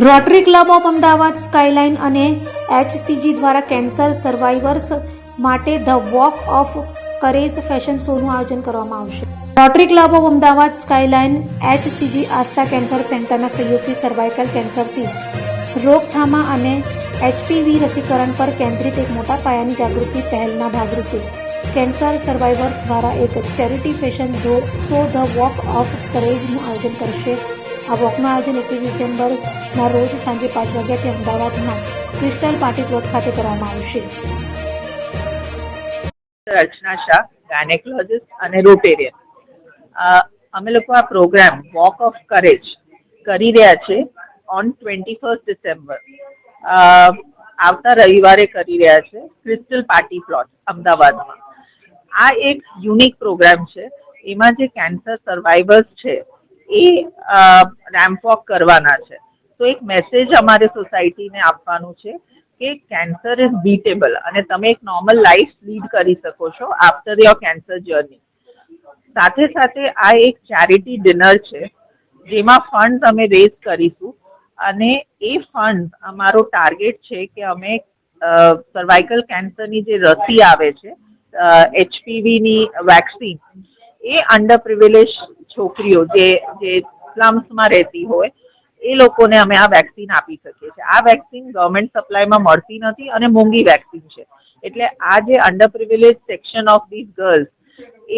Rotary club of Ahmedabad skyline અને HCG દ્વારા cancer સર્વાઇવર્સ માટે the walk of courage fashion શોનું આયોજન કરવામાં આવશે. Rotary club of Ahmedabad skyline HCG Aastha cancer સેન્ટરના સહયોગથી સર્વાઇકલ કેન્સરથી રોકથામ અને HPV રસીકરણ પર કેન્દ્રિત એક મોટા પાયાની જાગૃતિ પહેલના ભાગરૂપે કેન્સર સર્વાઇવર્સ દ્વારા એક charity fashion show the walk of કરેજનું આયોજન કરશે. આ વોકનું આયોજન 21 ડિસેમ્બરના રોજ સાંજે 5 વાગ્યાથી અમદાવાદના ક્રિસ્ટલ પાર્ટી પ્લોટ ખાતે કરવામાં આવશે. અર્ચના શાહ, ગાયનેકોલોજિસ્ટ અને રોટેરિયન. અમે લોકો આ પ્રોગ્રામ વોક ઓફ કરેજ કરી રહ્યા છે ઓન 21 ડિસેમ્બર આવતા રવિવારે કરી રહ્યા છે ક્રિસ્ટલ પાર્ટી પ્લોટ અમદાવાદમાં. આ એક યુનિક પ્રોગ્રામ છે. એમાં જે કેન્સર સર્વાઇવર્સ છે એ રેમ્પ વોક કરવાના છે. તો એક મેસેજ અમારે સોસાયટીને આપવાનું છે કે કેન્સર ઇઝ બીટેબલ અને તમે એક નોર્મલ લાઈફ લીડ કરી શકો છો આફ્ટર યોર કેન્સર જર્ની. સાથે સાથે આ એક ચેરિટી ડિનર છે જેમાં ફંડ અમે રેઝ કરીશું અને એ ફંડ અમારો ટાર્ગેટ છે કે અમે સર્વાઇકલ કેન્સરની જે રસી આવે છે HPV ની વેક્સિન એ અંડર પ્રિવિલેજ છોકરીઓ જે સ્લમ્સમાં રહેતી હોય એ લોકોને અમે આ વેક્સિન આપી શકીએ છીએ. આ વેક્સિન ગવર્મેન્ટ સપ્લાયમાં મળતી નથી અને મોંઘી વેક્સિન છે. એટલે આ જે under privilege section of this girls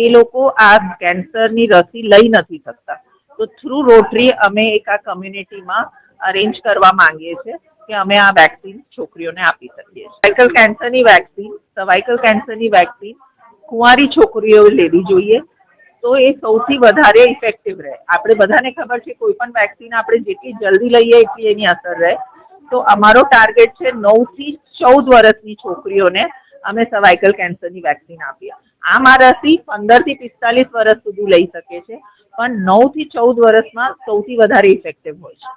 એ લોકો આ કેન્સરની રસી લઈ નથી શકતા. તો થ્રુ રોટરી અમે એક આ કમ્યુનિટીમાં અરેન્જ કરવા માંગીએ છીએ કે અમે આ વેક્સિન છોકરીઓને આપી શકીએ. સર્વાઇકલ કેન્સરની વેક્સિન કુંવારી છોકરીઓ લેવી જોઈએ તો એ સૌથી વધારે ઇફેક્ટિવ રહે. આપણે બધાને ખબર છે કોઈ પણ વેક્સિન આપણે જેટલી જલ્દી લઈએ એટલી એની અસર રહે. તો અમારો ટાર્ગેટ છે 9 થી 14 વર્ષની છોકરીઓને અમે સર્વાઇકલ કેન્સરની વેક્સિન આપીએ. આમ આ રસી 15 થી 45 વર્ષ સુધી લઈ શકે છે પણ 9 થી 14 વર્ષમાં સૌથી વધારે ઇફેક્ટિવ હોય છે.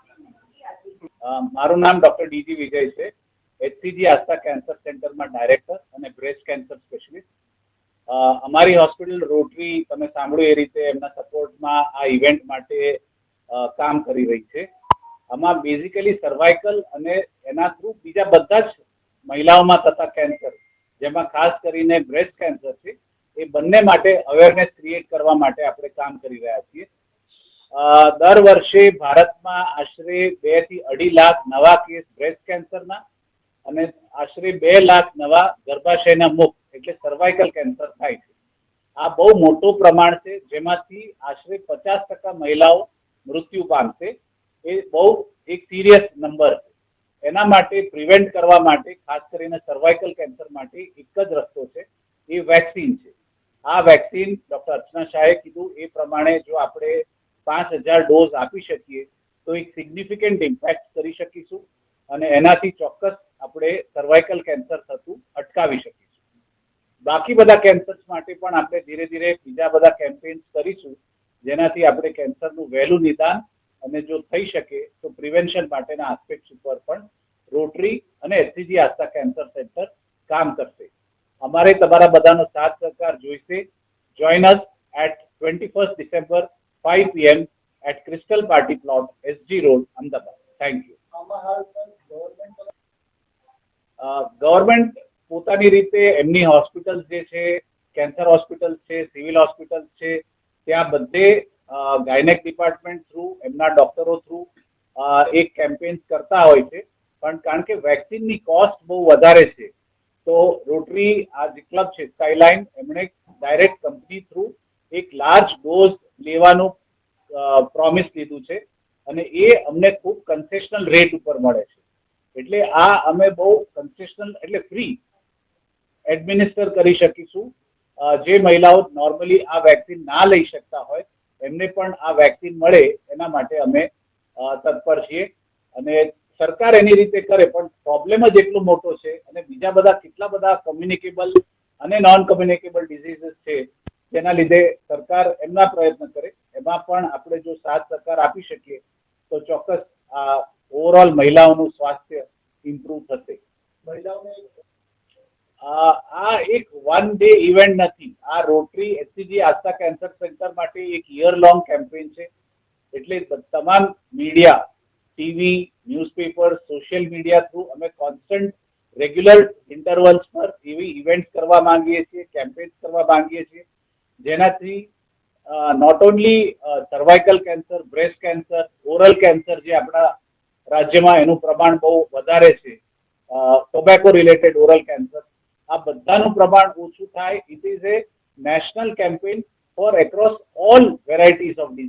મારું નામ ડોક્ટર ડીજી વિજય છે. HCG આસ્થા કેન્સર સેન્ટરમાં ડાયરેક્ટર અને બ્રેસ્ટ કેન્સર સ્પેશિયલિસ્ટ. અમારી હોસ્પિટલ રોટરી તમે સાંભળ્યું એ રીતે એમના સપોર્ટમાં આ ઇવેન્ટ માટે કામ કરી રહી છે. આમાં બેઝિકલી સર્વાઇકલ અને એના થ્રુ બીજા બધા જ મહિલાઓમાં થતા કેન્સર જેમાં ખાસ કરીને બ્રેસ્ટ કેન્સર છે એ બંને માટે અવેરનેસ ક્રિએટ કરવા માટે આપણે કામ કરી રહ્યા છીએ. દર વર્ષે ભારતમાં આશરે 2 થી 2.5 લાખ નવા કેસ બ્રેસ્ટ કેન્સરના અને આશરે 2 લાખ નવા ગર્ભાશયના મુખ એટલે સર્વાઇકલ કેન્સર થાય છે. આ બહુ મોટું પ્રમાણ છે જેમાંથી આશરે 50% મહિલાઓ મૃત્યુ પામશે. એ બહુ એક સિરિયસ નંબર છે. એના માટે પ્રિવેન્ટ કરવા માટે ખાસ કરીને સર્વાઇકલ કેન્સર માટે એક જ રસ્તો છે એ વેક્સિન છે. આ વેક્સિન ડોક્ટર અર્ચના શાહે કીધું એ પ્રમાણે જો આપણે 5000 ડોઝ આપી શકીએ તો એક સિગ્નિફિકન્ટ ઇમ્પેક્ટ કરી શકીશું અને એનાથી ચોક્કસ આપણે સર્વાઇકલ કેન્સર થતું અટકાવી શકીશું. બાકી બધા કેન્સર્સ માટે પણ આપણે ધીરે ધીરે બીજા બધા કેમ્પેન્સ કરીશું જેનાથી આપણે કેન્સરનું વહેલું નિદાન અને જો થઈ શકે તો પ્રિવેન્શન માટેના આસ્પેક્ટ્સ ઉપર પણ રોટરી અને HCG આસ્થા કેન્સર સેન્ટર કામ કરશે. અમારે તમારા બધાનો સાથ સહકાર જોઈશે. Join us at 21 December 5 PM at Crystal Party Plot, SG Road, Ahmedabad. Thank you. Government પોતાની રીતે એમની હોસ્પિટલ જે છે કેન્સર હોસ્પિટલ છે, સિવિલ હોસ્પિટલ છે, ત્યાં બધે ગાયનેક ડિપાર્ટમેન્ટ થ્રુ એમના ડોક્ટરો થ્રુ એક કેમ્પેન્સ કરતા હોય છે. પણ કારણ કે વેક્સિનની કોસ્ટ બહુ વધારે છે તો રોટરી આ જે ક્લબ છે સ્કાયલાઇન એમણે ડાયરેક્ટ કંપની થ્રુ એક લાર્જ ડોઝ લેવાનું પ્રોમિસ લીધું છે અને એ અમને ખૂબ કન્સેશનલ રેટ ઉપર મળે છે. એટલે આ અમે બહુ કન્સેશનલ એટલે ફ્રી એડમિનિસ્ટર કરી શકીશું. જે મહિલાઓ નોર્મલી આ વેક્સિન ના લઈ શકતા હોય એમને પણ આ વેક્સિન મળે એના માટે અમે તત્પર છીએ. અને સરકાર એની રીતે કરે પણ પ્રોબ્લેમ જ એટલો મોટો છે અને બીજા બધા કેટલા બધા કમ્યુનિકેબલ અને નોન કમ્યુનિકેબલ ડિઝીઝીસ છે જેના લીધે સરકાર એમના પ્રયત્ન કરે. એમાં પણ આપણે જો સાથ સહકાર આપી શકીએ તો ચોક્કસ આ ઓવરઓલ મહિલાઓનું સ્વાસ્થ્ય ઇમ્પ્રુવ થશે. મહિલાઓને આ એક વન ડે ઇવેન્ટ નથી. આ રોટરી HCG આસ્થા કેન્સર સેન્ટર માટે એક યર લોંગ કેમ્પેન છે. એટલે તમામ media TV, newspaper, social media through અમે કોન્સ્ટન્ટ રેગ્યુલર ઇન્ટરવલ્સ પર એવી ઇવેન્ટ્સ કરવા માંગીએ છીએ, કેમ્પેન્સ કરવા માંગીએ છીએ, જેનાથી not only cervical cancer, breast cancer, oral cancer જે આપણા રાજ્યમાં એનું પ્રમાણ બહુ વધારે છે, ટોબેકો રિલેટેડ ઓરલ કેન્સર, આ બધાનું પ્રમાણ ઓછું થાય. It is a national campaign for across all varieties of disease.